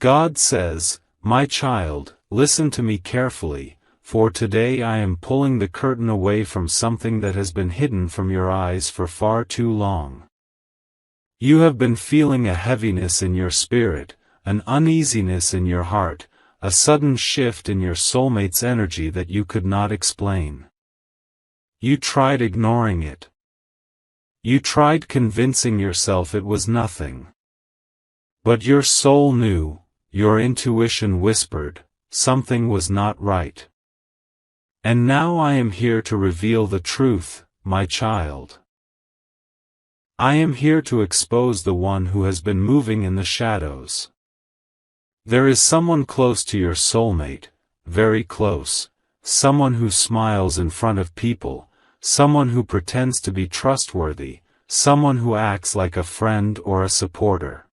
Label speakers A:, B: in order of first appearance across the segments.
A: God says, "My child, listen to me carefully, for today I am pulling the curtain away from something that has been hidden from your eyes for far too long. You have been feeling a heaviness in your spirit, an uneasiness in your heart, a sudden shift in your soulmate's energy that you could not explain. You tried ignoring it. You tried convincing yourself it was nothing. But your soul knew, your intuition whispered, something was not right. And now I am here to reveal the truth, my child. I am here to expose the one who has been moving in the shadows. There is someone close to your soulmate, very close, someone who smiles in front of people, someone who pretends to be trustworthy, someone who acts like a friend or a supporter.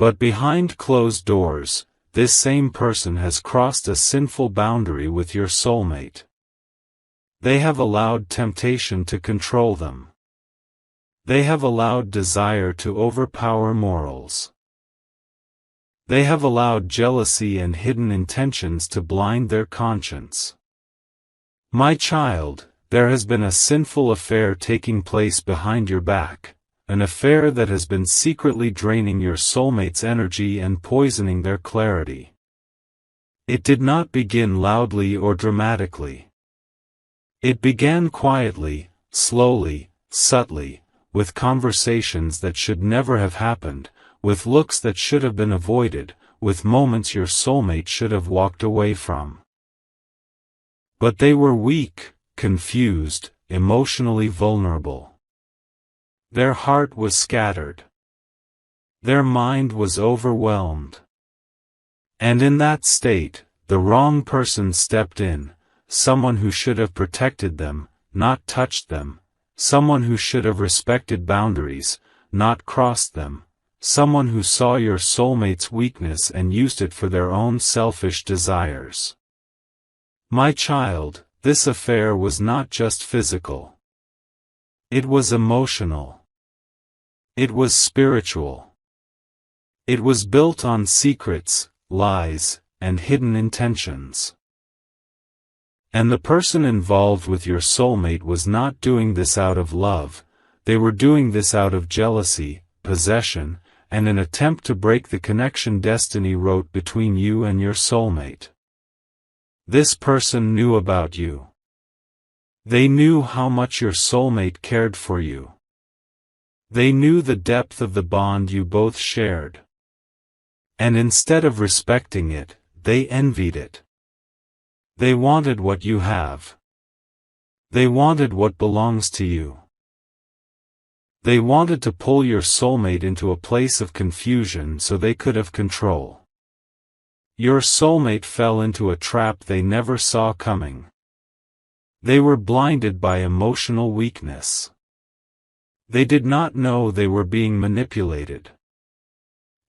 A: But behind closed doors, this same person has crossed a sinful boundary with your soulmate. They have allowed temptation to control them. They have allowed desire to overpower morals. They have allowed jealousy and hidden intentions to blind their conscience. My child, there has been a sinful affair taking place behind your back, an affair that has been secretly draining your soulmate's energy and poisoning their clarity. It did not begin loudly or dramatically. It began quietly, slowly, subtly, with conversations that should never have happened, with looks that should have been avoided, with moments your soulmate should have walked away from. But they were weak, confused, emotionally vulnerable. Their heart was scattered. Their mind was overwhelmed. And in that state, the wrong person stepped in, someone who should have protected them, not touched them, someone who should have respected boundaries, not crossed them, someone who saw your soulmate's weakness and used it for their own selfish desires. My child, this affair was not just physical. It was emotional. It was spiritual. It was built on secrets, lies, and hidden intentions. And the person involved with your soulmate was not doing this out of love, they were doing this out of jealousy, possession, and an attempt to break the connection destiny wrote between you and your soulmate. This person knew about you. They knew how much your soulmate cared for you. They knew the depth of the bond you both shared. And instead of respecting it, they envied it. They wanted what you have. They wanted what belongs to you. They wanted to pull your soulmate into a place of confusion so they could have control. Your soulmate fell into a trap they never saw coming. They were blinded by emotional weakness. They did not know they were being manipulated.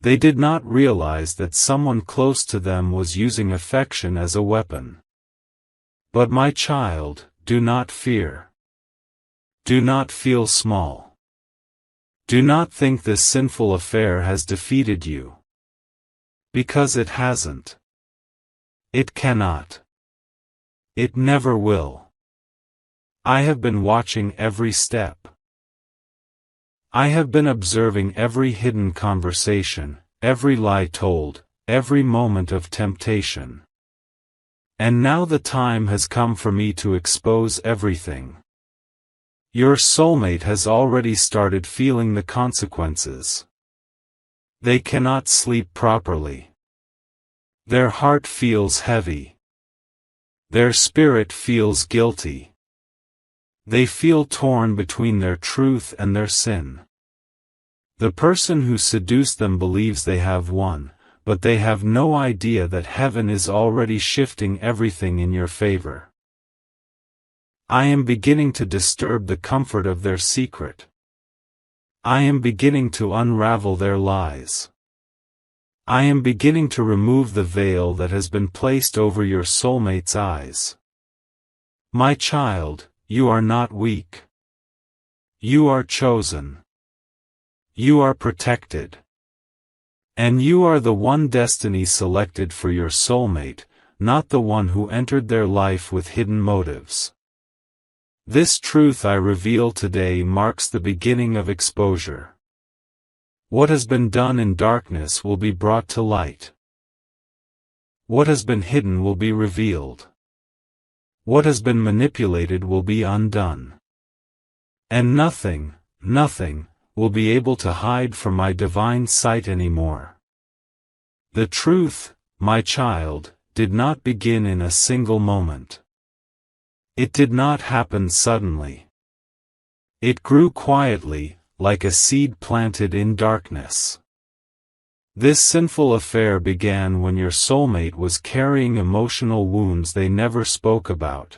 A: They did not realize that someone close to them was using affection as a weapon. But my child, do not fear. Do not feel small. Do not think this sinful affair has defeated you. Because it hasn't. It cannot. It never will. I have been watching every step. I have been observing every hidden conversation, every lie told, every moment of temptation. And now the time has come for me to expose everything. Your soulmate has already started feeling the consequences. They cannot sleep properly. Their heart feels heavy. Their spirit feels guilty. They feel torn between their truth and their sin. The person who seduced them believes they have won, but they have no idea that heaven is already shifting everything in your favor. I am beginning to disturb the comfort of their secret. I am beginning to unravel their lies. I am beginning to remove the veil that has been placed over your soulmate's eyes. My child, you are not weak. You are chosen. You are protected. And you are the one destiny selected for your soulmate, not the one who entered their life with hidden motives. This truth I reveal today marks the beginning of exposure. What has been done in darkness will be brought to light. What has been hidden will be revealed. What has been manipulated will be undone. And nothing, nothing, will be able to hide from my divine sight anymore. The truth, my child, did not begin in a single moment. It did not happen suddenly. It grew quietly, like a seed planted in darkness. This sinful affair began when your soulmate was carrying emotional wounds they never spoke about.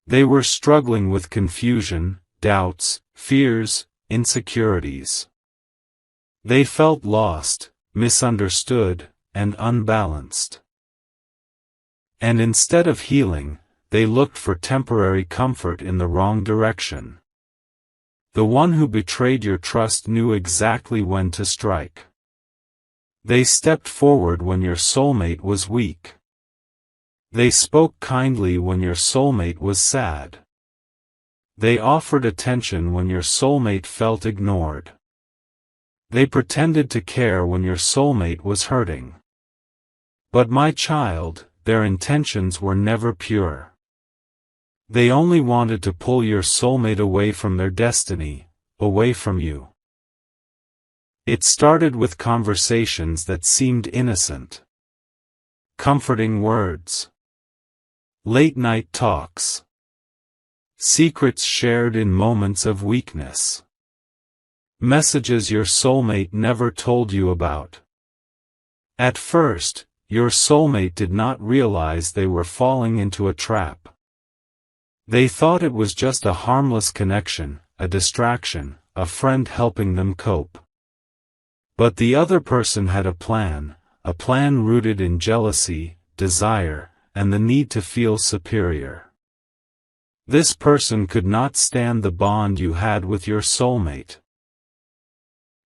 A: They were struggling with confusion, doubts, fears, insecurities. They felt lost, misunderstood, and unbalanced. And instead of healing, they looked for temporary comfort in the wrong direction. The one who betrayed your trust knew exactly when to strike. They stepped forward when your soulmate was weak. They spoke kindly when your soulmate was sad. They offered attention when your soulmate felt ignored. They pretended to care when your soulmate was hurting. But my child, their intentions were never pure. They only wanted to pull your soulmate away from their destiny, away from you. It started with conversations that seemed innocent. Comforting words. Late-night talks. Secrets shared in moments of weakness. Messages your soulmate never told you about. At first, your soulmate did not realize they were falling into a trap. They thought it was just a harmless connection, a distraction, a friend helping them cope. But the other person had a plan rooted in jealousy, desire, and the need to feel superior. This person could not stand the bond you had with your soulmate.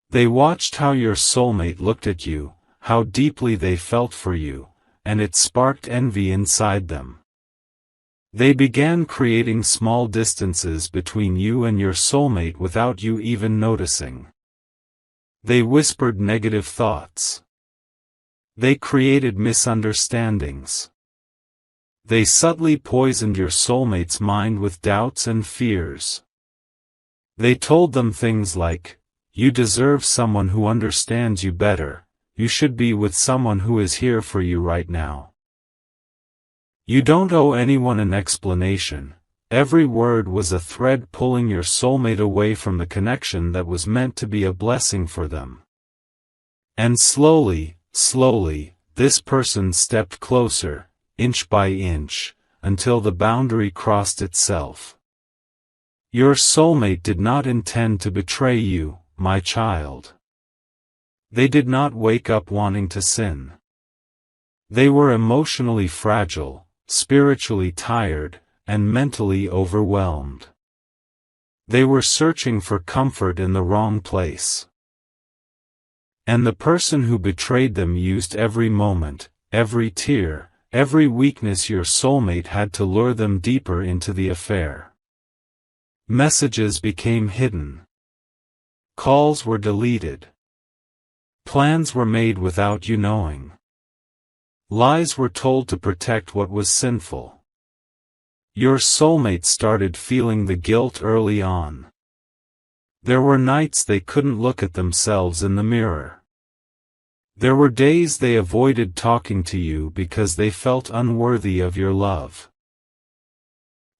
A: They watched how your soulmate looked at you, how deeply they felt for you, and it sparked envy inside them. They began creating small distances between you and your soulmate without you even noticing. They whispered negative thoughts. They created misunderstandings. They subtly poisoned your soulmate's mind with doubts and fears. They told them things like, "You deserve someone who understands you better, you should be with someone who is here for you right now. You don't owe anyone an explanation." Every word was a thread pulling your soulmate away from the connection that was meant to be a blessing for them. And slowly, this person stepped closer, inch by inch, until the boundary crossed itself. Your soulmate did not intend to betray you, my child. They did not wake up wanting to sin. They were emotionally fragile, spiritually tired, and mentally overwhelmed. They were searching for comfort in the wrong place. And the person who betrayed them used every moment, every tear, every weakness your soulmate had to lure them deeper into the affair. Messages became hidden. Calls were deleted. Plans were made without you knowing. Lies were told to protect what was sinful. Your soulmate started feeling the guilt early on. There were nights they couldn't look at themselves in the mirror. There were days they avoided talking to you because they felt unworthy of your love.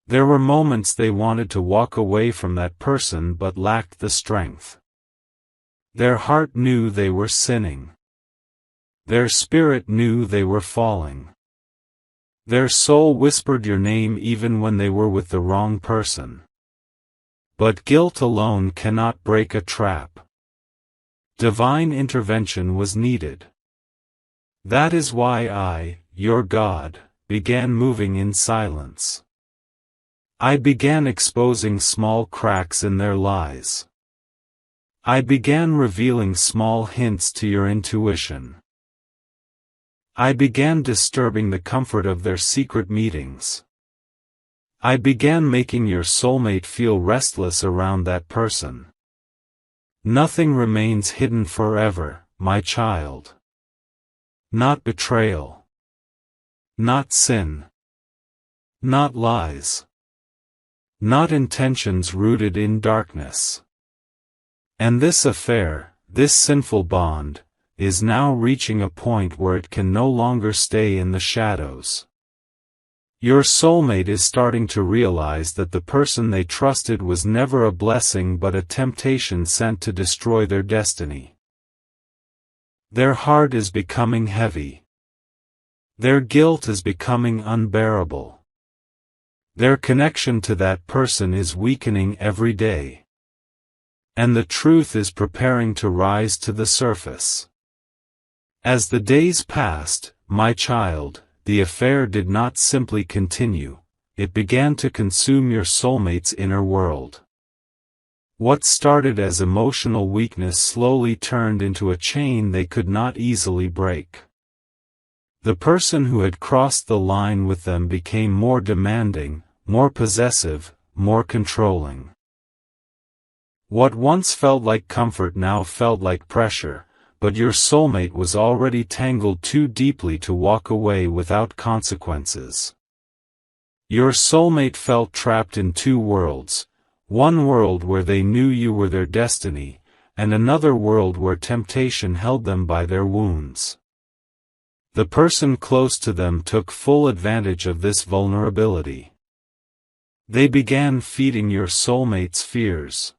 A: There were moments they wanted to walk away from that person but lacked the strength. Their heart knew they were sinning. Their spirit knew they were falling. Their soul whispered your name even when they were with the wrong person. But guilt alone cannot break a trap. Divine intervention was needed. That is why I, your God, began moving in silence. I began exposing small cracks in their lies. I began revealing small hints to your intuition. I began disturbing the comfort of their secret meetings. I began making your soulmate feel restless around that person. Nothing remains hidden forever, my child. Not betrayal. Not sin. Not lies. Not intentions rooted in darkness. And this affair, this sinful bond, is now reaching a point where it can no longer stay in the shadows. Your soulmate is starting to realize that the person they trusted was never a blessing but a temptation sent to destroy their destiny. Their heart is becoming heavy. Their guilt is becoming unbearable. Their connection to that person is weakening every day. And the truth is preparing to rise to the surface. As the days passed, my child, the affair did not simply continue, it began to consume your soulmate's inner world. What started as emotional weakness slowly turned into a chain they could not easily break. The person who had crossed the line with them became more demanding, more possessive, more controlling. What once felt like comfort now felt like pressure, but your soulmate was already tangled too deeply to walk away without consequences. Your soulmate felt trapped in two worlds, one world where they knew you were their destiny, and another world where temptation held them by their wounds. The person close to them took full advantage of this vulnerability. They began feeding your soulmate's fears.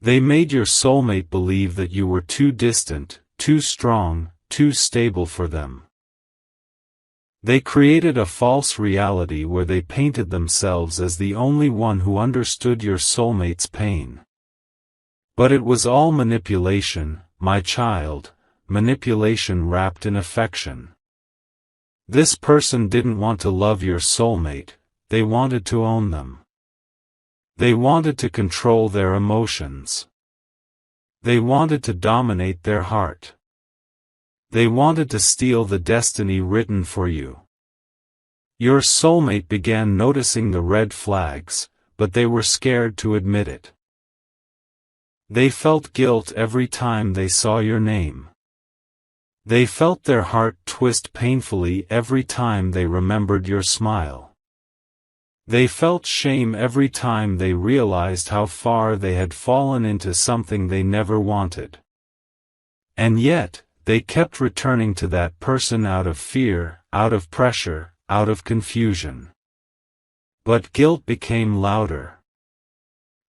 A: They made your soulmate believe that you were too distant, too strong, too stable for them. They created a false reality where they painted themselves as the only one who understood your soulmate's pain. But it was all manipulation, my child, manipulation wrapped in affection. This person didn't want to love your soulmate, they wanted to own them. They wanted to control their emotions. They wanted to dominate their heart. They wanted to steal the destiny written for you. Your soulmate began noticing the red flags, but they were scared to admit it. They felt guilt every time they saw your name. They felt their heart twist painfully every time they remembered your smile. They felt shame every time they realized how far they had fallen into something they never wanted. And yet, they kept returning to that person out of fear, out of pressure, out of confusion. But guilt became louder.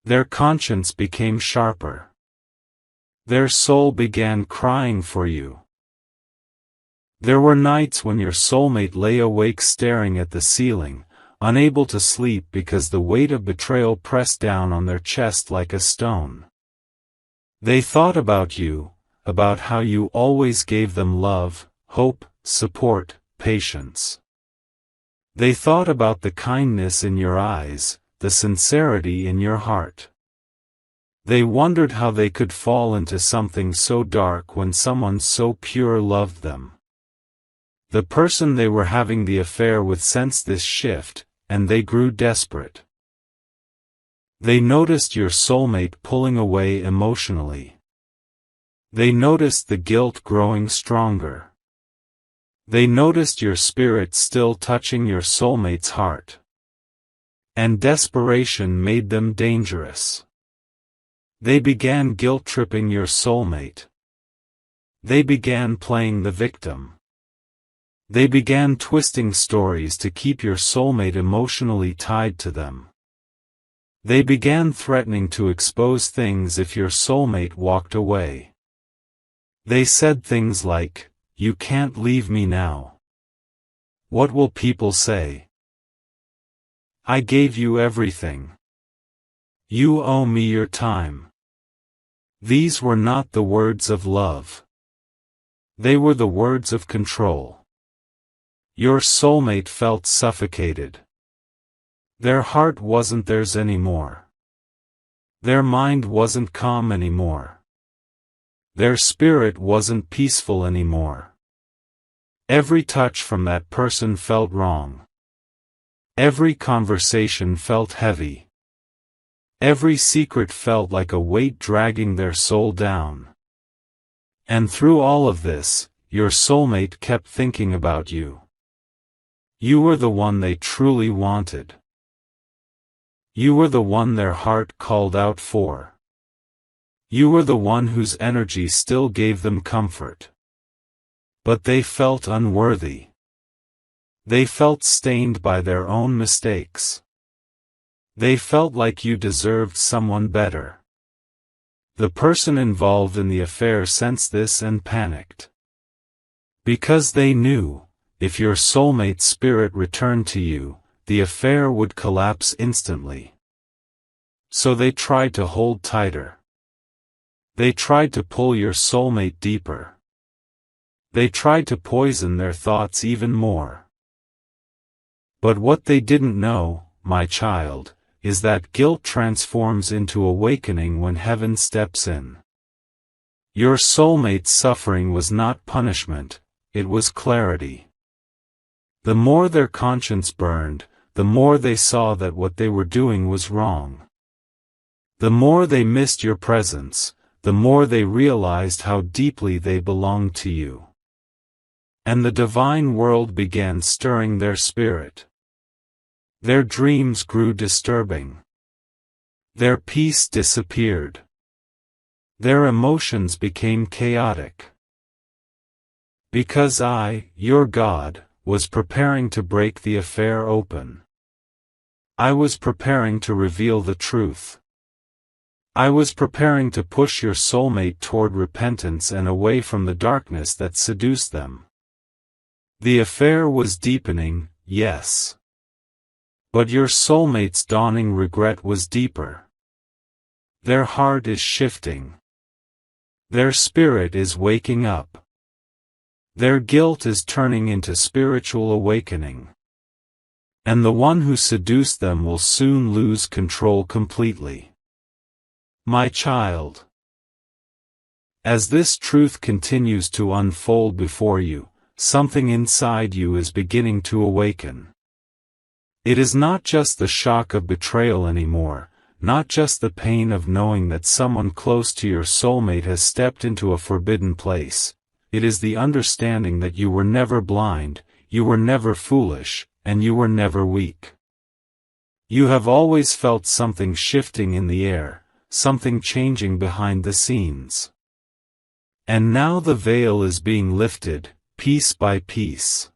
A: Their conscience became sharper. Their soul began crying for you. There were nights when your soulmate lay awake staring at the ceiling, unable to sleep because the weight of betrayal pressed down on their chest like a stone. They thought about you, about how you always gave them love, hope, support, patience. They thought about the kindness in your eyes, the sincerity in your heart. They wondered how they could fall into something so dark when someone so pure loved them. The person they were having the affair with sensed this shift, and they grew desperate. They noticed your soulmate pulling away emotionally. They noticed the guilt growing stronger. They noticed your spirit still touching your soulmate's heart. And desperation made them dangerous. They began guilt-tripping your soulmate. They began playing the victim. They began twisting stories to keep your soulmate emotionally tied to them. They began threatening to expose things if your soulmate walked away. They said things like, "You can't leave me now. What will people say? I gave you everything. You owe me your time." These were not the words of love. They were the words of control. Your soulmate felt suffocated. Their heart wasn't theirs anymore. Their mind wasn't calm anymore. Their spirit wasn't peaceful anymore. Every touch from that person felt wrong. Every conversation felt heavy. Every secret felt like a weight dragging their soul down. And through all of this, your soulmate kept thinking about you. You were the one they truly wanted. You were the one their heart called out for. You were the one whose energy still gave them comfort. But they felt unworthy. They felt stained by their own mistakes. They felt like you deserved someone better. The person involved in the affair sensed this and panicked. Because they knew, if your soulmate's spirit returned to you, the affair would collapse instantly. So they tried to hold tighter. They tried to pull your soulmate deeper. They tried to poison their thoughts even more. But what they didn't know, my child, is that guilt transforms into awakening when heaven steps in. Your soulmate's suffering was not punishment, it was clarity. The more their conscience burned, the more they saw that what they were doing was wrong. The more they missed your presence, the more they realized how deeply they belonged to you. And the divine world began stirring their spirit. Their dreams grew disturbing. Their peace disappeared. Their emotions became chaotic. Because I, your God, was preparing to break the affair open. I was preparing to reveal the truth. I was preparing to push your soulmate toward repentance and away from the darkness that seduced them. The affair was deepening, yes. But your soulmate's dawning regret was deeper. Their heart is shifting. Their spirit is waking up. Their guilt is turning into spiritual awakening. And the one who seduced them will soon lose control completely. My child. As this truth continues to unfold before you, something inside you is beginning to awaken. It is not just the shock of betrayal anymore, not just the pain of knowing that someone close to your soulmate has stepped into a forbidden place. It is the understanding that you were never blind, you were never foolish, and you were never weak. You have always felt something shifting in the air, something changing behind the scenes. And now the veil is being lifted, piece by piece.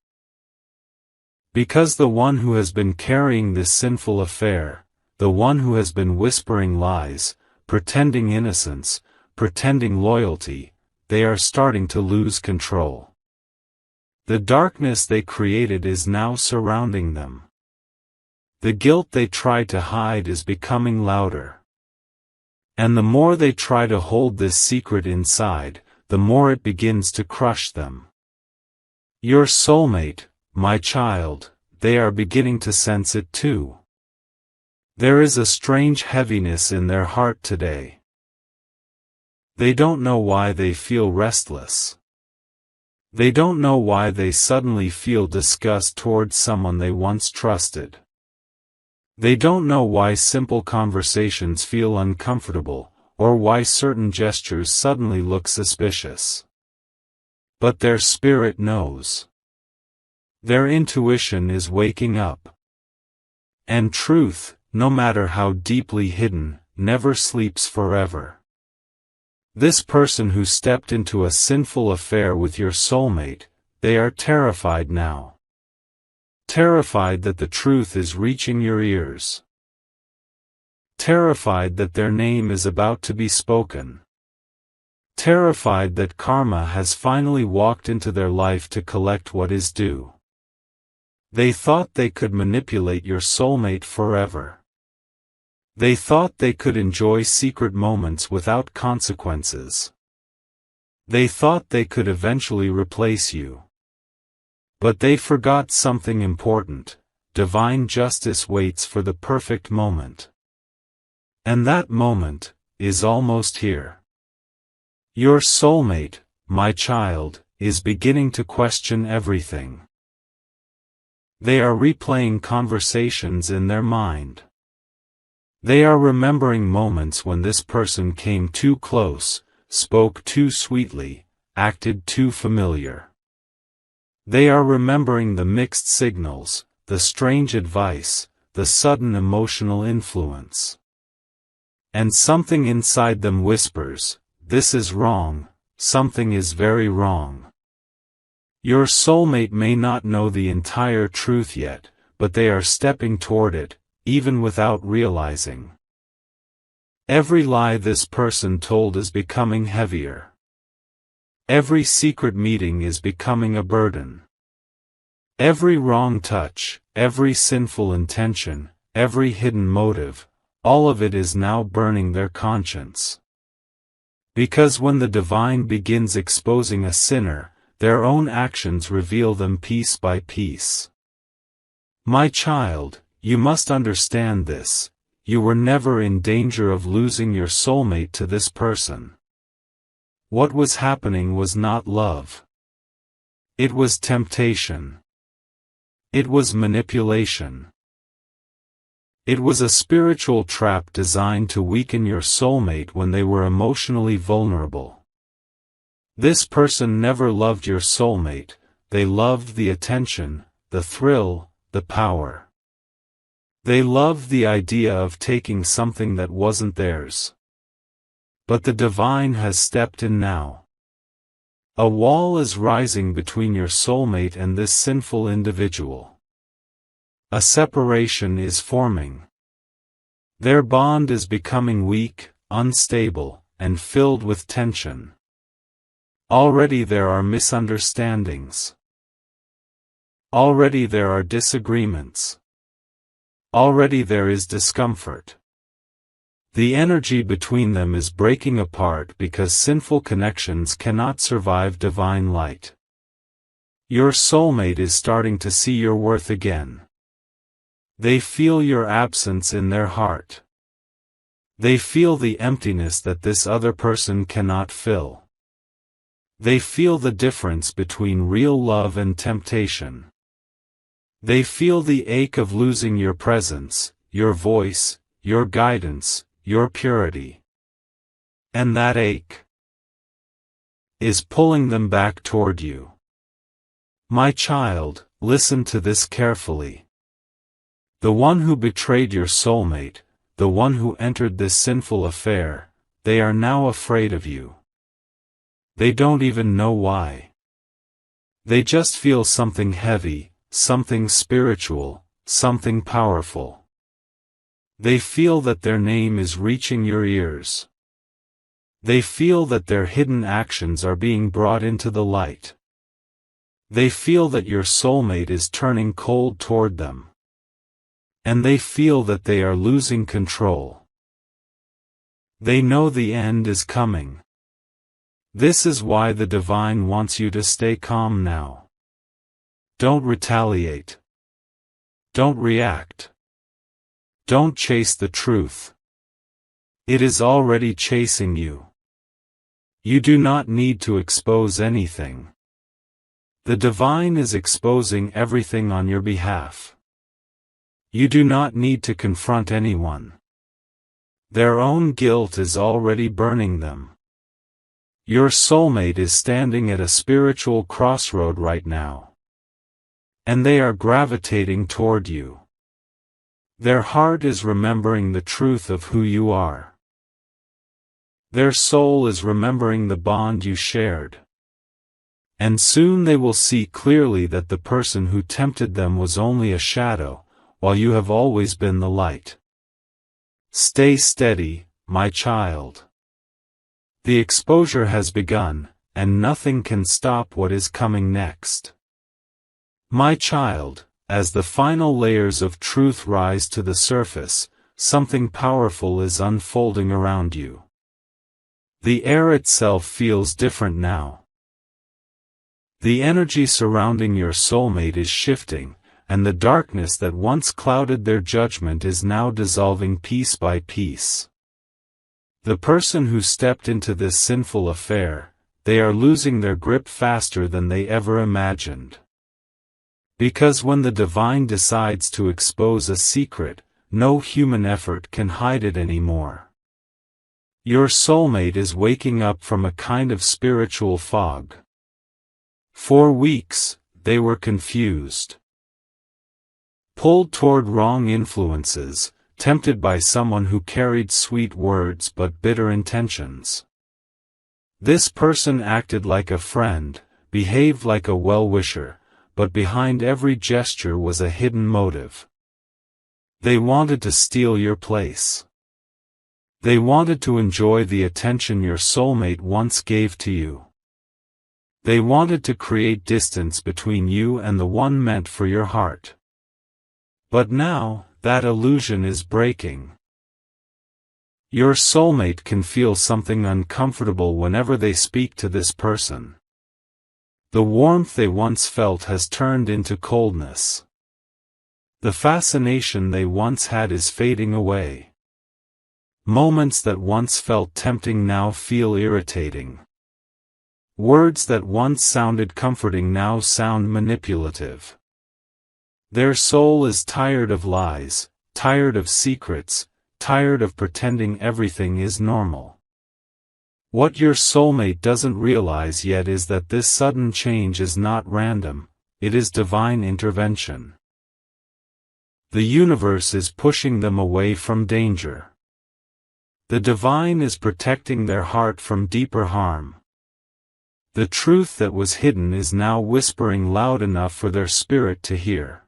A: Because the one who has been carrying this sinful affair, the one who has been whispering lies, pretending innocence, pretending loyalty, they are starting to lose control. The darkness they created is now surrounding them. The guilt they tried to hide is becoming louder. And the more they try to hold this secret inside, the more it begins to crush them. Your soulmate, my child, they are beginning to sense it too. There is a strange heaviness in their heart today. They don't know why they feel restless. They don't know why they suddenly feel disgust towards someone they once trusted. They don't know why simple conversations feel uncomfortable, or why certain gestures suddenly look suspicious. But their spirit knows. Their intuition is waking up. And truth, no matter how deeply hidden, never sleeps forever. This person who stepped into a sinful affair with your soulmate, they are terrified now. Terrified that the truth is reaching your ears. Terrified that their name is about to be spoken. Terrified that karma has finally walked into their life to collect what is due. They thought they could manipulate your soulmate forever. They thought they could enjoy secret moments without consequences. They thought they could eventually replace you. But they forgot something important: divine justice waits for the perfect moment. And that moment is almost here. Your soulmate, my child, is beginning to question everything. They are replaying conversations in their mind. They are remembering moments when this person came too close, spoke too sweetly, acted too familiar. They are remembering the mixed signals, the strange advice, the sudden emotional influence. And something inside them whispers, "This is wrong, something is very wrong." Your soulmate may not know the entire truth yet, but they are stepping toward it, even without realizing. Every lie this person told is becoming heavier. Every secret meeting is becoming a burden. Every wrong touch, every sinful intention, every hidden motive, all of it is now burning their conscience. Because when the divine begins exposing a sinner, their own actions reveal them piece by piece. My child, you must understand this. You were never in danger of losing your soulmate to this person. What was happening was not love. It was temptation. It was manipulation. It was a spiritual trap designed to weaken your soulmate when they were emotionally vulnerable. This person never loved your soulmate, they loved the attention, the thrill, the power. They loved the idea of taking something that wasn't theirs. But the divine has stepped in now. A wall is rising between your soulmate and this sinful individual. A separation is forming. Their bond is becoming weak, unstable, and filled with tension. Already there are misunderstandings. Already there are disagreements. Already there is discomfort. The energy between them is breaking apart because sinful connections cannot survive divine light. Your soulmate is starting to see your worth again. They feel your absence in their heart. They feel the emptiness that this other person cannot fill. They feel the difference between real love and temptation. They feel the ache of losing your presence, your voice, your guidance, your purity. And that ache is pulling them back toward you. My child, listen to this carefully. The one who betrayed your soulmate, the one who entered this sinful affair, they are now afraid of you. They don't even know why. They just feel something heavy, something spiritual, something powerful. They feel that their name is reaching your ears. They feel that their hidden actions are being brought into the light. They feel that your soulmate is turning cold toward them. And they feel that they are losing control. They know the end is coming. This is why the divine wants you to stay calm now. Don't retaliate. Don't react. Don't chase the truth. It is already chasing you. You do not need to expose anything. The divine is exposing everything on your behalf. You do not need to confront anyone. Their own guilt is already burning them. Your soulmate is standing at a spiritual crossroad right now. And they are gravitating toward you. Their heart is remembering the truth of who you are. Their soul is remembering the bond you shared. And soon they will see clearly that the person who tempted them was only a shadow, while you have always been the light. Stay steady, my child. The exposure has begun, and nothing can stop what is coming next. My child, as the final layers of truth rise to the surface, something powerful is unfolding around you. The air itself feels different now. The energy surrounding your soulmate is shifting, and the darkness that once clouded their judgment is now dissolving piece by piece. The person who stepped into this sinful affair, they are losing their grip faster than they ever imagined. Because when the divine decides to expose a secret, no human effort can hide it anymore. Your soulmate is waking up from a kind of spiritual fog. For weeks, they were confused. Pulled toward wrong influences, tempted by someone who carried sweet words but bitter intentions. This person acted like a friend, behaved like a well-wisher, but behind every gesture was a hidden motive. They wanted to steal your place. They wanted to enjoy the attention your soulmate once gave to you. They wanted to create distance between you and the one meant for your heart. But now, that illusion is breaking. Your soulmate can feel something uncomfortable whenever they speak to this person. The warmth they once felt has turned into coldness. The fascination they once had is fading away. Moments that once felt tempting now feel irritating. Words that once sounded comforting now sound manipulative. Their soul is tired of lies, tired of secrets, tired of pretending everything is normal. What your soulmate doesn't realize yet is that this sudden change is not random, it is divine intervention. The universe is pushing them away from danger. The divine is protecting their heart from deeper harm. The truth that was hidden is now whispering loud enough for their spirit to hear.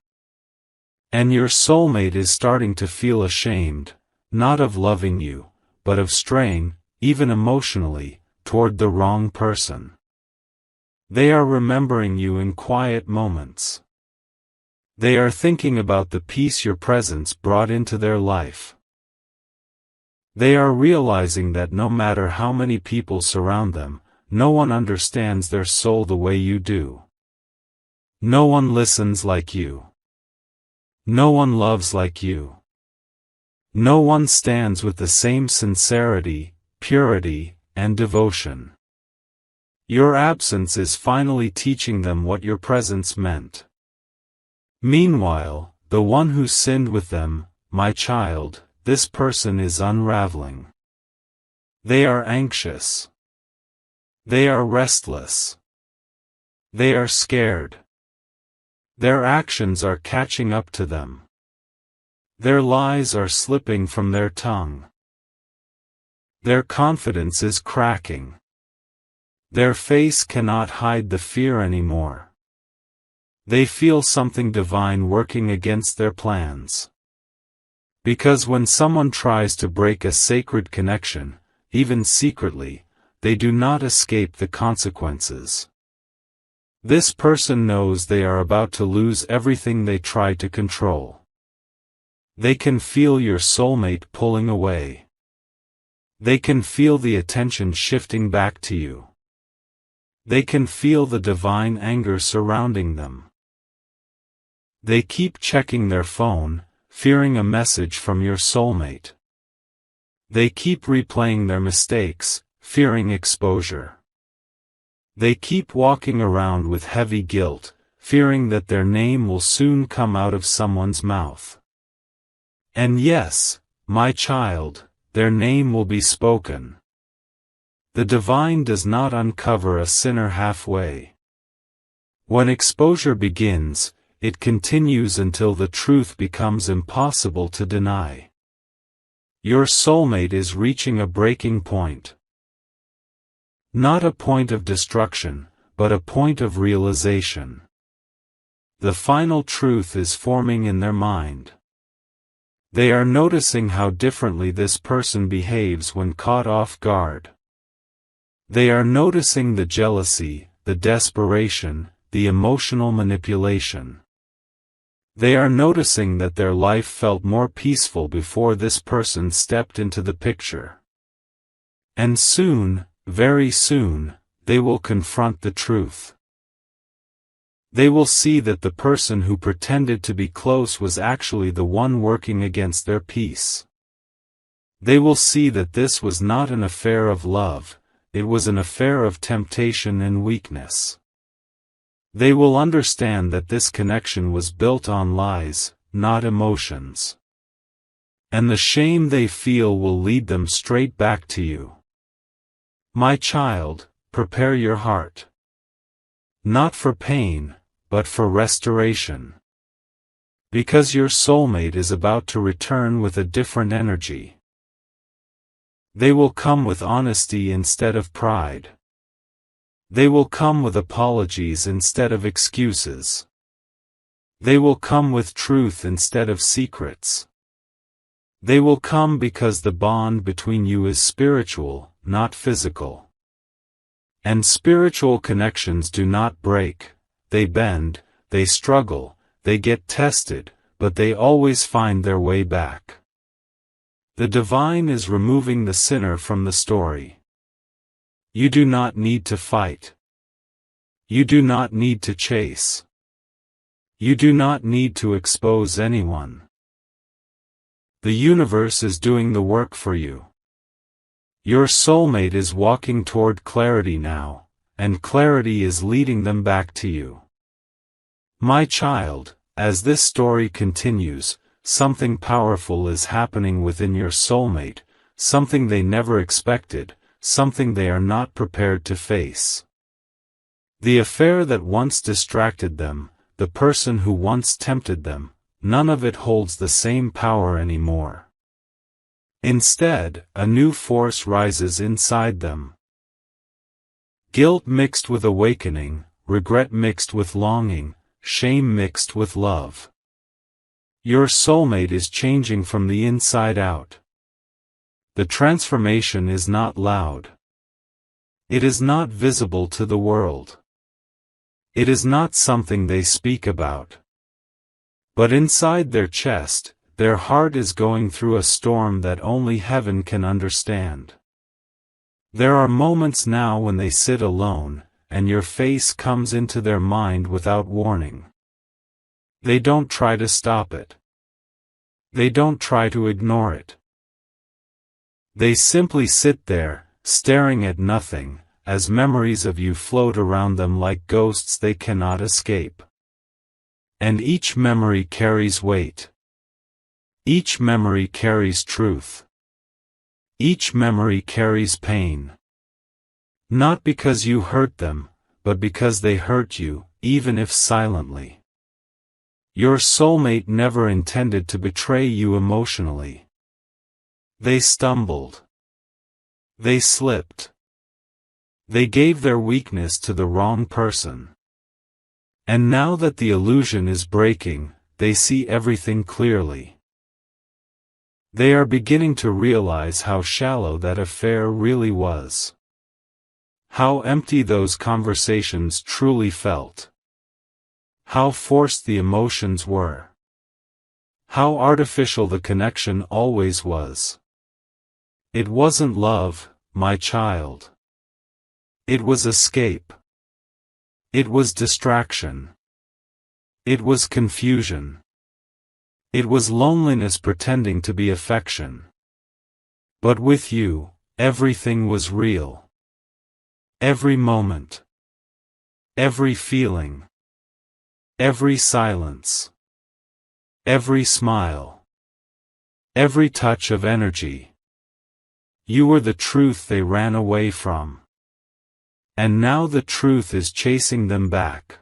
A: And your soulmate is starting to feel ashamed, not of loving you, but of straying, even emotionally, toward the wrong person. They are remembering you in quiet moments. They are thinking about the peace your presence brought into their life. They are realizing that no matter how many people surround them, no one understands their soul the way you do. No one listens like you. No one loves like you. No one stands with the same sincerity, purity, and devotion. Your absence is finally teaching them what your presence meant. Meanwhile, the one who sinned with them, my child, this person is unraveling. They are anxious. They are restless. They are scared. Their actions are catching up to them. Their lies are slipping from their tongue. Their confidence is cracking. Their face cannot hide the fear anymore. They feel something divine working against their plans. Because when someone tries to break a sacred connection, even secretly, they do not escape the consequences. This person knows they are about to lose everything they try to control. They can feel your soulmate pulling away. They can feel the attention shifting back to you. They can feel the divine anger surrounding them. They keep checking their phone, fearing a message from your soulmate. They keep replaying their mistakes, fearing exposure. They keep walking around with heavy guilt, fearing that their name will soon come out of someone's mouth. And yes, my child, their name will be spoken. The divine does not uncover a sinner halfway. When exposure begins, it continues until the truth becomes impossible to deny. Your soulmate is reaching a breaking point. Not a point of destruction, but a point of realization. The final truth is forming in their mind. They are noticing how differently this person behaves when caught off guard. They are noticing the jealousy, the desperation, the emotional manipulation. They are noticing that their life felt more peaceful before this person stepped into the picture. And soon, very soon, they will confront the truth. They will see that the person who pretended to be close was actually the one working against their peace. They will see that this was not an affair of love, it was an affair of temptation and weakness. They will understand that this connection was built on lies, not emotions. And the shame they feel will lead them straight back to you. My child, prepare your heart. Not for pain, but for restoration. Because your soulmate is about to return with a different energy. They will come with honesty instead of pride. They will come with apologies instead of excuses. They will come with truth instead of secrets. They will come because the bond between you is spiritual, not physical. And spiritual connections do not break, they bend, they struggle, they get tested, but they always find their way back. The divine is removing the sinner from the story. You do not need to fight. You do not need to chase. You do not need to expose anyone. The universe is doing the work for you. Your soulmate is walking toward clarity now, and clarity is leading them back to you. My child, as this story continues, something powerful is happening within your soulmate, something they never expected, something they are not prepared to face. The affair that once distracted them, the person who once tempted them, none of it holds the same power anymore. Instead, a new force rises inside them. Guilt mixed with awakening, regret mixed with longing, shame mixed with love. Your soulmate is changing from the inside out. The transformation is not loud. It is not visible to the world. It is not something they speak about. But inside their chest, their heart is going through a storm that only heaven can understand. There are moments now when they sit alone, and your face comes into their mind without warning. They don't try to stop it. They don't try to ignore it. They simply sit there, staring at nothing, as memories of you float around them like ghosts they cannot escape. And each memory carries weight. Each memory carries truth. Each memory carries pain. Not because you hurt them, but because they hurt you, even if silently. Your soulmate never intended to betray you emotionally. They stumbled. They slipped. They gave their weakness to the wrong person. And now that the illusion is breaking, they see everything clearly. They are beginning to realize how shallow that affair really was. How empty those conversations truly felt. How forced the emotions were. How artificial the connection always was. It wasn't love, my child. It was escape. It was distraction. It was confusion. It was loneliness pretending to be affection. But with you, everything was real. Every moment. Every feeling. Every silence. Every smile. Every touch of energy. You were the truth they ran away from. And now the truth is chasing them back.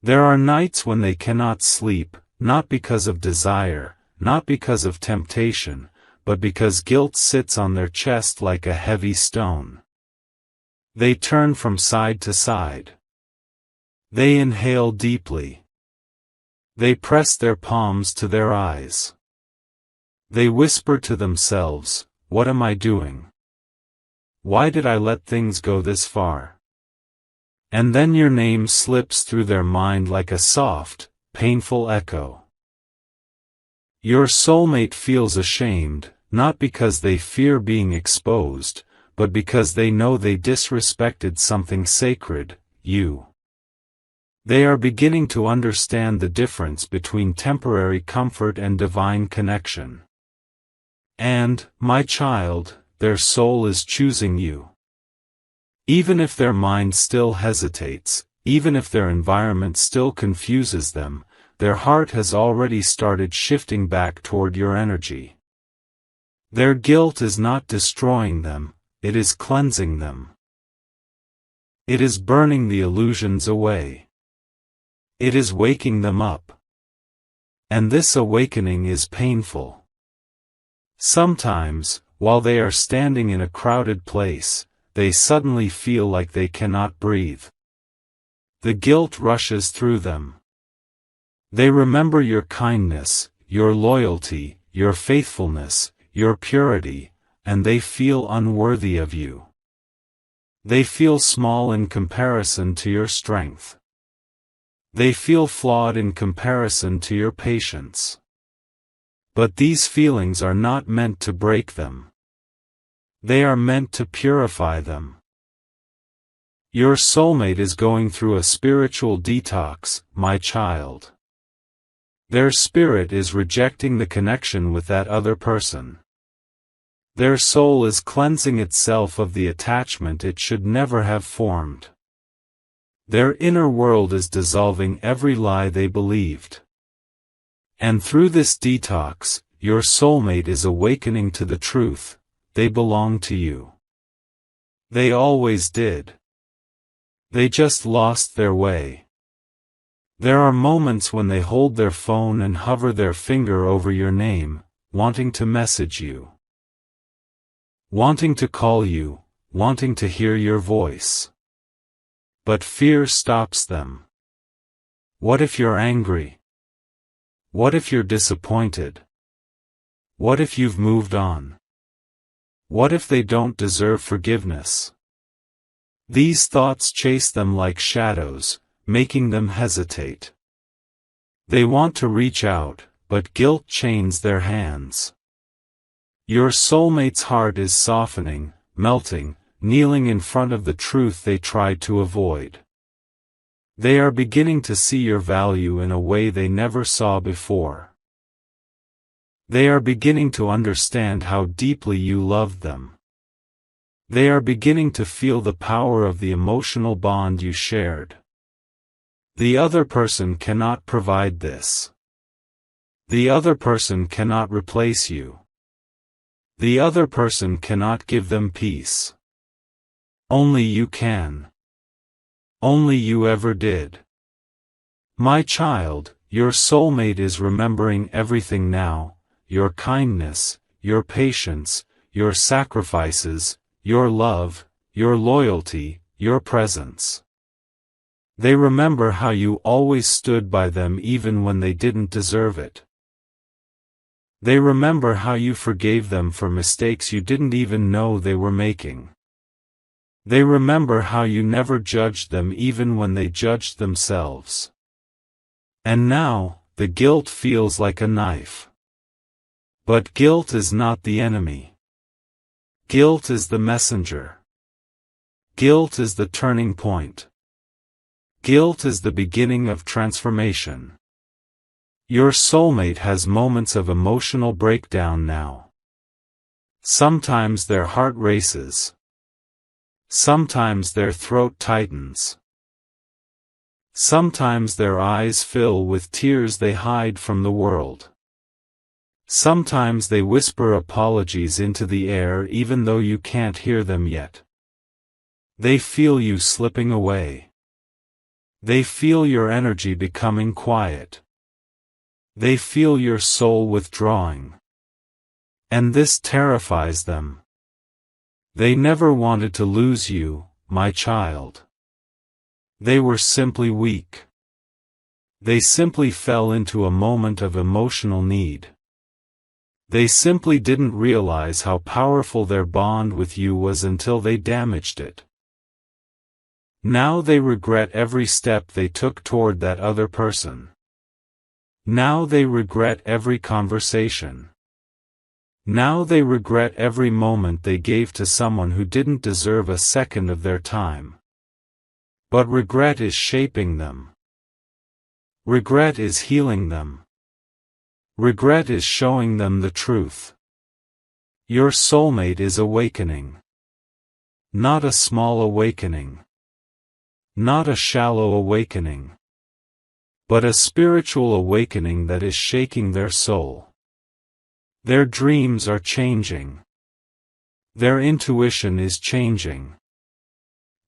A: There are nights when they cannot sleep, not because of desire, not because of temptation, but because guilt sits on their chest like a heavy stone. They turn from side to side. They inhale deeply. They press their palms to their eyes. They whisper to themselves, "What am I doing? Why did I let things go this far?" And then your name slips through their mind like a soft, painful echo. Your soulmate feels ashamed, not because they fear being exposed, but because they know they disrespected something sacred, you. They are beginning to understand the difference between temporary comfort and divine connection. And, my child, their soul is choosing you. Even if their mind still hesitates, even if their environment still confuses them, their heart has already started shifting back toward your energy. Their guilt is not destroying them, it is cleansing them. It is burning the illusions away. It is waking them up. And this awakening is painful. Sometimes, while they are standing in a crowded place, they suddenly feel like they cannot breathe. The guilt rushes through them. They remember your kindness, your loyalty, your faithfulness, your purity, and they feel unworthy of you. They feel small in comparison to your strength. They feel flawed in comparison to your patience. But these feelings are not meant to break them. They are meant to purify them. Your soulmate is going through a spiritual detox, my child. Their spirit is rejecting the connection with that other person. Their soul is cleansing itself of the attachment it should never have formed. Their inner world is dissolving every lie they believed. And through this detox, your soulmate is awakening to the truth: they belong to you. They always did. They just lost their way. There are moments when they hold their phone and hover their finger over your name, wanting to message you. Wanting to call you, wanting to hear your voice. But fear stops them. What if you're angry? What if you're disappointed? What if you've moved on? What if they don't deserve forgiveness? These thoughts chase them like shadows, making them hesitate. They want to reach out, but guilt chains their hands. Your soulmate's heart is softening, melting, kneeling in front of the truth they tried to avoid. They are beginning to see your value in a way they never saw before. They are beginning to understand how deeply you loved them. They are beginning to feel the power of the emotional bond you shared. The other person cannot provide this. The other person cannot replace you. The other person cannot give them peace. Only you can. Only you ever did. My child, your soulmate is remembering everything now: your kindness, your patience, your sacrifices, your love, your loyalty, your presence. They remember how you always stood by them even when they didn't deserve it. They remember how you forgave them for mistakes you didn't even know they were making. They remember how you never judged them even when they judged themselves. And now, the guilt feels like a knife. But guilt is not the enemy. Guilt is the messenger. Guilt is the turning point. Guilt is the beginning of transformation. Your soulmate has moments of emotional breakdown now. Sometimes their heart races. Sometimes their throat tightens. Sometimes their eyes fill with tears they hide from the world. Sometimes they whisper apologies into the air even though you can't hear them yet. They feel you slipping away. They feel your energy becoming quiet. They feel your soul withdrawing. And this terrifies them. They never wanted to lose you, my child. They were simply weak. They simply fell into a moment of emotional need. They simply didn't realize how powerful their bond with you was until they damaged it. Now they regret every step they took toward that other person. Now they regret every conversation. Now they regret every moment they gave to someone who didn't deserve a second of their time. But regret is shaping them. Regret is healing them. Regret is showing them the truth. Your soulmate is awakening. Not a small awakening. Not a shallow awakening. But a spiritual awakening that is shaking their soul. Their dreams are changing. Their intuition is changing.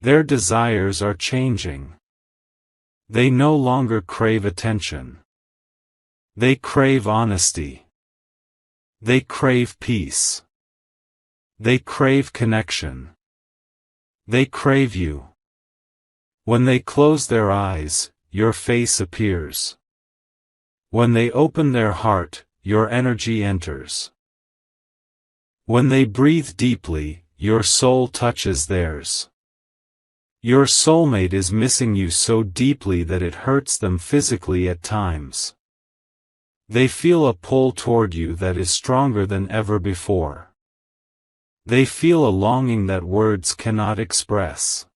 A: Their desires are changing. They no longer crave attention. They crave honesty. They crave peace. They crave connection. They crave you. When they close their eyes, your face appears. When they open their heart, your energy enters. When they breathe deeply, your soul touches theirs. Your soulmate is missing you so deeply that it hurts them physically at times. They feel a pull toward you that is stronger than ever before. They feel a longing that words cannot express.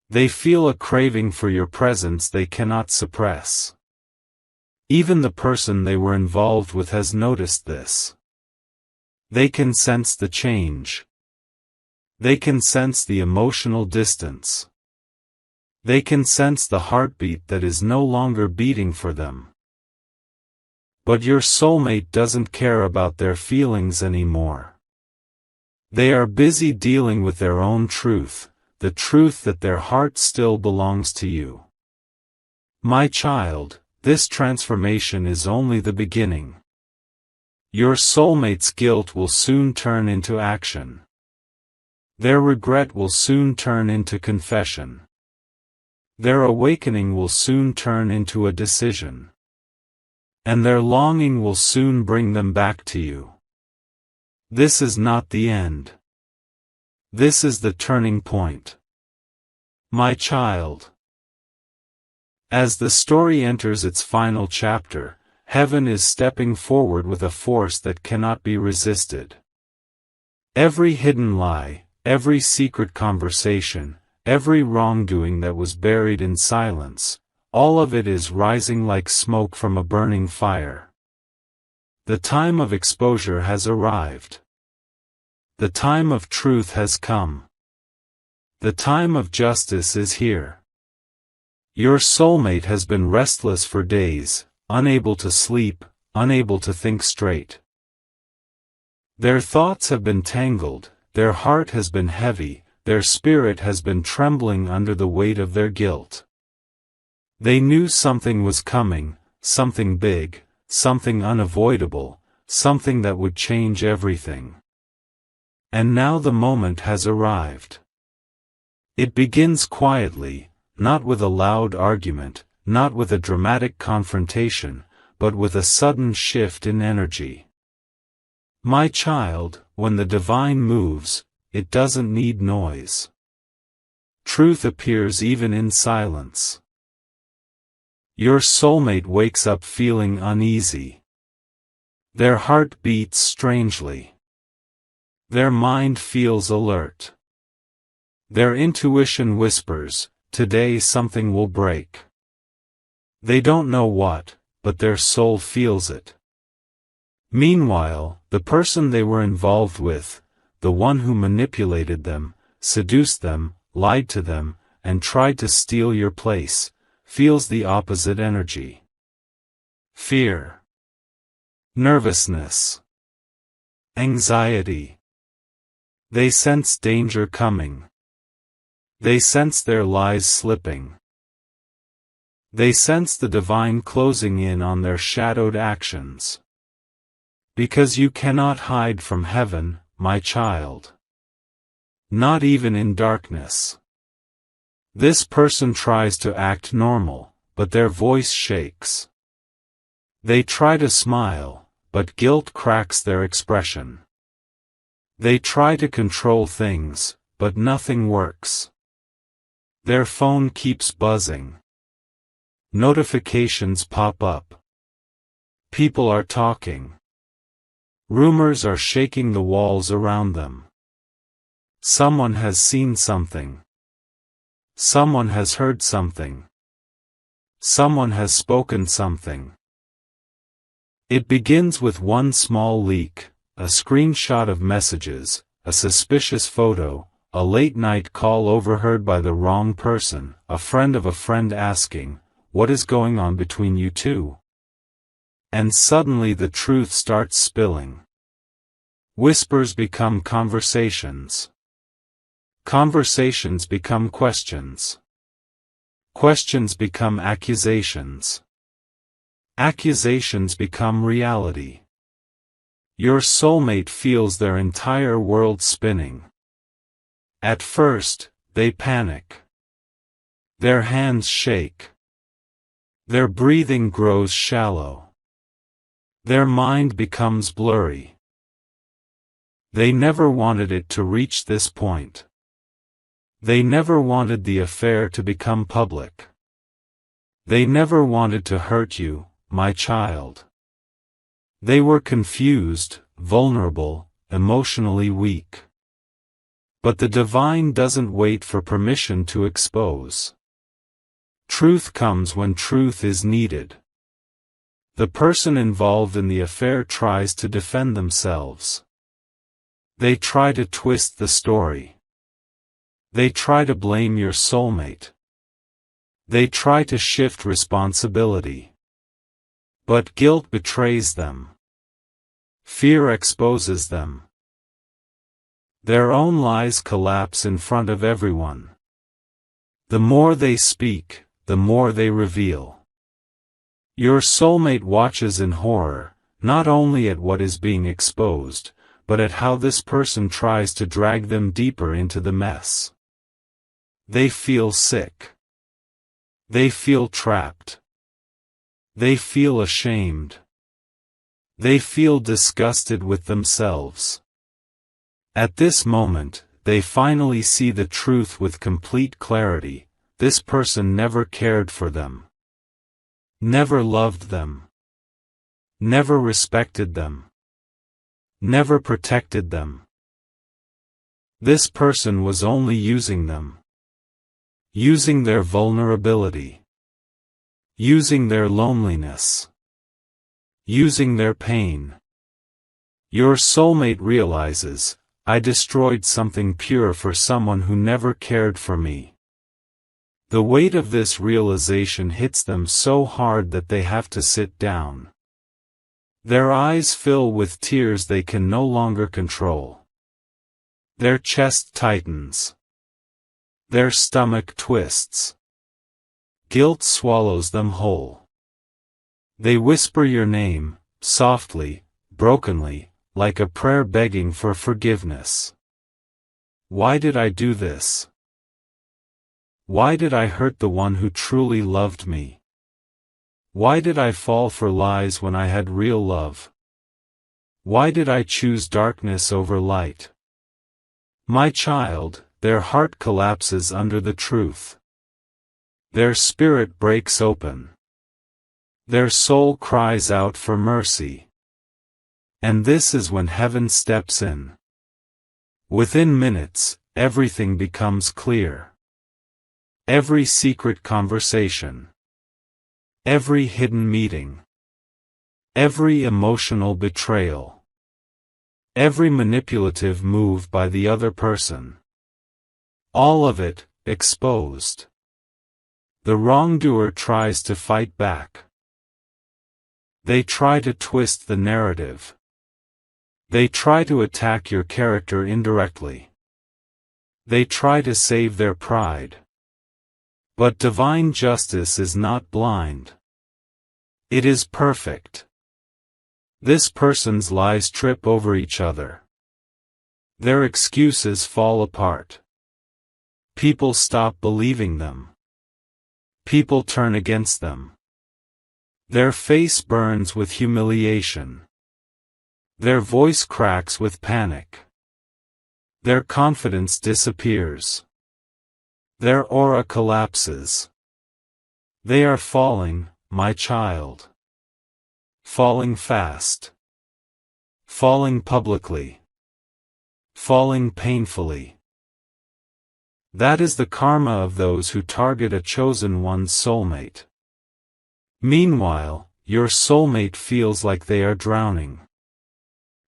A: They feel a craving for your presence they cannot suppress. Even the person they were involved with has noticed this. They can sense the change. They can sense the emotional distance. They can sense the heartbeat that is no longer beating for them. But your soulmate doesn't care about their feelings anymore. They are busy dealing with their own truth, the truth that their heart still belongs to you. My child, this transformation is only the beginning. Your soulmate's guilt will soon turn into action. Their regret will soon turn into confession. Their awakening will soon turn into a decision. And their longing will soon bring them back to you. This is not the end. This is the turning point. My child. As the story enters its final chapter, heaven is stepping forward with a force that cannot be resisted. Every hidden lie, every secret conversation, every wrongdoing that was buried in silence, all of it is rising like smoke from a burning fire. The time of exposure has arrived. The time of truth has come. The time of justice is here. Your soulmate has been restless for days, unable to sleep, unable to think straight. Their thoughts have been tangled, their heart has been heavy, their spirit has been trembling under the weight of their guilt. They knew something was coming, something big, something unavoidable, something that would change everything. And now the moment has arrived. It begins quietly, not with a loud argument, not with a dramatic confrontation, but with a sudden shift in energy. My child, when the divine moves, it doesn't need noise. Truth appears even in silence. Your soulmate wakes up feeling uneasy. Their heart beats strangely. Their mind feels alert. Their intuition whispers, today something will break. They don't know what, but their soul feels it. Meanwhile, the person they were involved with, the one who manipulated them, seduced them, lied to them, and tried to steal your place, feels the opposite energy. Fear. Nervousness. Anxiety. They sense danger coming. They sense their lies slipping. They sense the divine closing in on their shadowed actions. Because you cannot hide from heaven, my child. Not even in darkness. This person tries to act normal, but their voice shakes. They try to smile, but guilt cracks their expression. They try to control things, but nothing works. Their phone keeps buzzing. Notifications pop up. People are talking. Rumors are shaking the walls around them. Someone has seen something. Someone has heard something. Someone has spoken something. It begins with one small leak, a screenshot of messages, a suspicious photo, a late-night call overheard by the wrong person, a friend of a friend asking, "What is going on between you two?" And suddenly the truth starts spilling. Whispers become conversations. Conversations become questions. Questions become accusations. Accusations become reality. Your soulmate feels their entire world spinning. At first, they panic. Their hands shake. Their breathing grows shallow. Their mind becomes blurry. They never wanted it to reach this point. They never wanted the affair to become public. They never wanted to hurt you, my child. They were confused, vulnerable, emotionally weak. But the divine doesn't wait for permission to expose. Truth comes when truth is needed. The person involved in the affair tries to defend themselves. They try to twist the story. They try to blame your soulmate. They try to shift responsibility. But guilt betrays them. Fear exposes them. Their own lies collapse in front of everyone. The more they speak, the more they reveal. Your soulmate watches in horror, not only at what is being exposed, but at how this person tries to drag them deeper into the mess. They feel sick. They feel trapped. They feel ashamed. They feel disgusted with themselves. At this moment, they finally see the truth with complete clarity. This person never cared for them. Never loved them. Never respected them. Never protected them. This person was only using them. Using their vulnerability. Using their loneliness. Using their pain. Your soulmate realizes, I destroyed something pure for someone who never cared for me. The weight of this realization hits them so hard that they have to sit down. Their eyes fill with tears they can no longer control. Their chest tightens. Their stomach twists. Guilt swallows them whole. They whisper your name, softly, brokenly, like a prayer begging for forgiveness. Why did I do this? Why did I hurt the one who truly loved me? Why did I fall for lies when I had real love? Why did I choose darkness over light? My child, their heart collapses under the truth. Their spirit breaks open. Their soul cries out for mercy. And this is when heaven steps in. Within minutes, everything becomes clear. Every secret conversation. Every hidden meeting. Every emotional betrayal. Every manipulative move by the other person. All of it, exposed. The wrongdoer tries to fight back. They try to twist the narrative. They try to attack your character indirectly. They try to save their pride. But divine justice is not blind. It is perfect. This person's lies trip over each other. Their excuses fall apart. People stop believing them. People turn against them. Their face burns with humiliation. Their voice cracks with panic. Their confidence disappears. Their aura collapses. They are falling, my child. Falling fast. Falling publicly. Falling painfully. That is the karma of those who target a chosen one's soulmate. Meanwhile, your soulmate feels like they are drowning.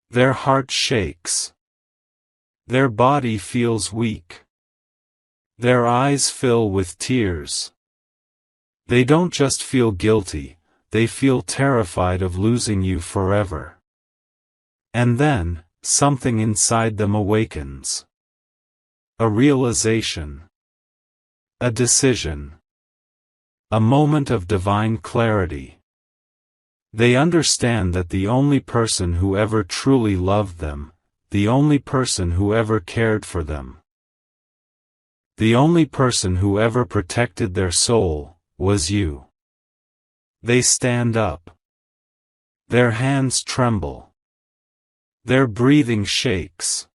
A: Their heart shakes. Their body feels weak. Their eyes fill with tears. They don't just feel guilty, they feel terrified of losing you forever. And then, something inside them awakens. A realization. A decision. A moment of divine clarity. They understand that the only person who ever truly loved them, the only person who ever cared for them, the only person who ever protected their soul, was you. They stand up. Their hands tremble. Their breathing shakes.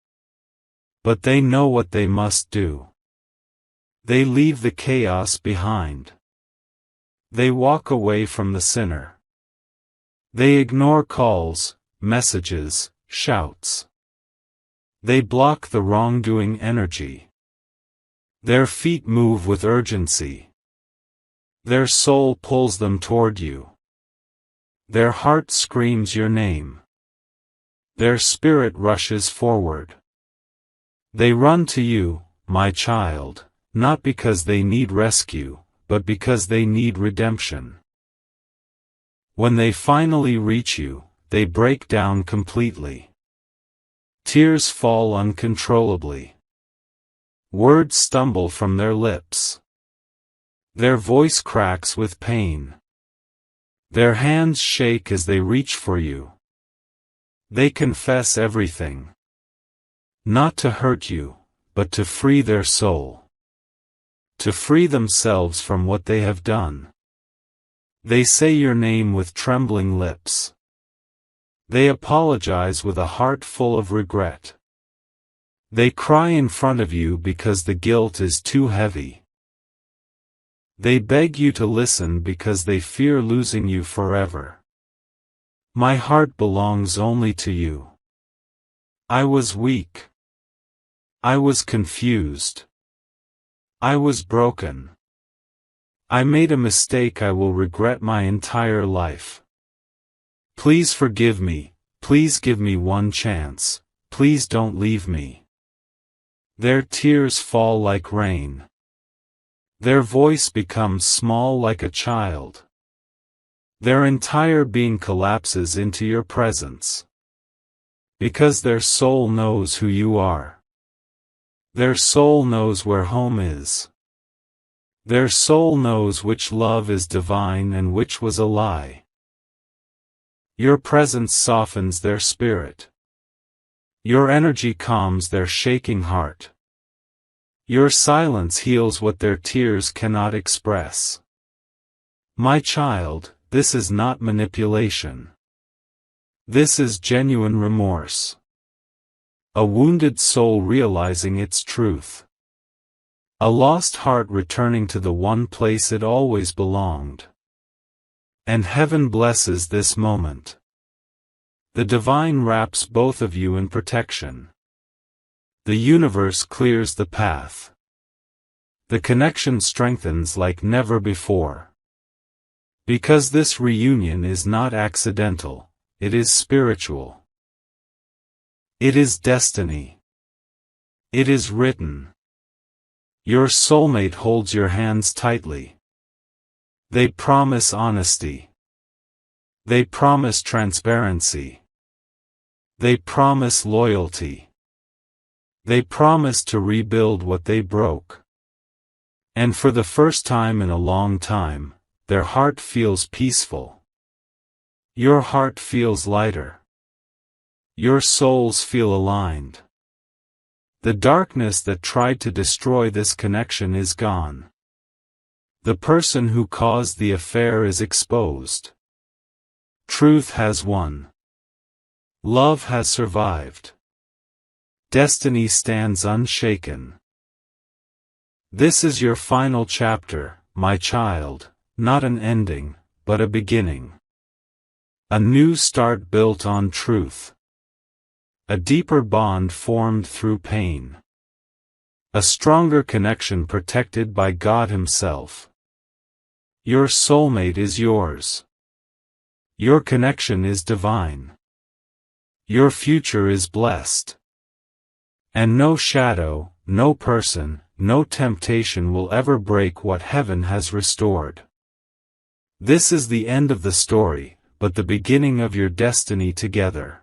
A: But they know what they must do. They leave the chaos behind. They walk away from the sinner. They ignore calls, messages, shouts. They block the wrongdoing energy. Their feet move with urgency. Their soul pulls them toward you. Their heart screams your name. Their spirit rushes forward. They run to you, my child, not because they need rescue, but because they need redemption. When they finally reach you, they break down completely. Tears fall uncontrollably. Words stumble from their lips. Their voice cracks with pain. Their hands shake as they reach for you. They confess everything. Not to hurt you, but to free their soul. To free themselves from what they have done. They say your name with trembling lips. They apologize with a heart full of regret. They cry in front of you because the guilt is too heavy. They beg you to listen because they fear losing you forever. My heart belongs only to you. I was weak. I was confused. I was broken. I made a mistake I will regret my entire life. Please forgive me, please give me one chance, please don't leave me. Their tears fall like rain. Their voice becomes small like a child. Their entire being collapses into your presence. Because their soul knows who you are. Their soul knows where home is. Their soul knows which love is divine and which was a lie. Your presence softens their spirit. Your energy calms their shaking heart. Your silence heals what their tears cannot express. My child, this is not manipulation. This is genuine remorse. A wounded soul realizing its truth. A lost heart returning to the one place it always belonged. And heaven blesses this moment. The divine wraps both of you in protection. The universe clears the path. The connection strengthens like never before. Because this reunion is not accidental, it is spiritual. It is destiny. It is written. Your soulmate holds your hands tightly. They promise honesty. They promise transparency. They promise loyalty. They promise to rebuild what they broke. And for the first time in a long time, their heart feels peaceful. Your heart feels lighter. Your souls feel aligned. The darkness that tried to destroy this connection is gone. The person who caused the affair is exposed. Truth has won. Love has survived. Destiny stands unshaken. This is your final chapter, my child, not an ending, but a beginning. A new start built on truth. A deeper bond formed through pain. A stronger connection protected by God Himself. Your soulmate is yours. Your connection is divine. Your future is blessed. And no shadow, no person, no temptation will ever break what heaven has restored. This is the end of the story, but the beginning of your destiny together.